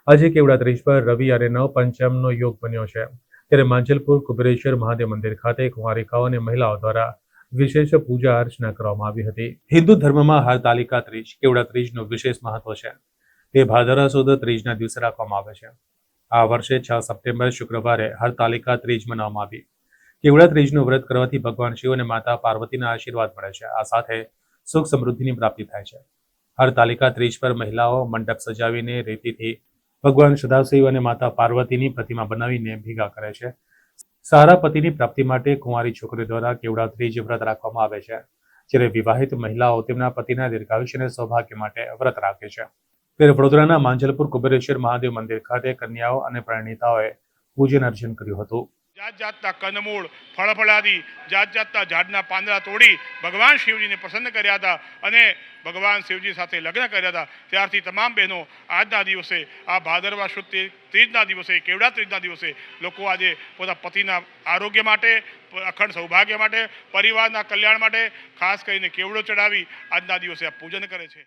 આજે કેવડા ત્રીજ પર રવિ અને નવ પંચમનો યોગ બન્યો છે, ત્યારે માંજલપુર કુબેરેશ્વર મહાદેવ મંદિર ખાતે કુંવારિકાઓ અને મહિલાઓ દ્વારા વિશેષ પૂજા અર્ચના કરવામાં આવી હતી. હિન્દુ ધર્મમાં હરતાલિકા ત્રીજ કેવડા ત્રીજનું વિશેષ મહત્વ છે. તે ભાદરવા સુદ ત્રીજના દિવસે રાખવામાં આવે છે. આ વર્ષે 6 સપ્ટેમ્બર શુક્રવારે હરતાલિકા ત્રીજ મનાવવામાં આવી. કેવડા ત્રીજનું વ્રત કરવાથી ભગવાન શિવ અને માતા પાર્વતીના આશીર્વાદ મળે છે. આ સાથે સુખ સમૃદ્ધિની પ્રાપ્તિ થાય છે. હરતાલિકા ત્રીજ પર મહિલાઓ મંડપ સજાવીને રેતીથી ભગવાન સદાશિવ અને માતા પાર્વતીની પ્રતિમા બનાવીને ભેગા કરે છે. સારા પતિની પ્રાપ્તિ માટે કુંવારી છોકરીઓ દ્વારા કેવડા ત્રીજ વ્રત રાખવામાં આવે છે, જ્યારે વિવાહિત મહિલાઓ તેમના પતિના દીર્ઘાયુષ્ય અને સૌભાગ્ય માટે વ્રત રાખે છે. ત્યારે વડોદરાના માંજલપુર કુબેરેશ્વર મહાદેવ મંદિર ખાતે કન્યાઓ અને પરિણીતાઓએ પૂજન અર્ચન કર્યું હતું. જાત જાતના કંદમૂળ ફળફળાદી જાત જાતના ઝાડના પાંદડા તોડી ભગવાન શિવજીને પ્રસન્ન કર્યા હતા અને ભગવાન શિવજી સાથે લગ્ન કર્યા હતા. ત્યારથી તમામ બહેનો આજના દિવસે આ ભાદરવા શુદ્ધ ત્રીજના દિવસે કેવડા ત્રીજના દિવસે લોકો આજે પોતાના પતિના આરોગ્ય માટે, અખંડ સૌભાગ્ય માટે, પરિવારના કલ્યાણ માટે ખાસ કરીને કેવડો ચડાવી આજના દિવસે આ પૂજન કરે છે.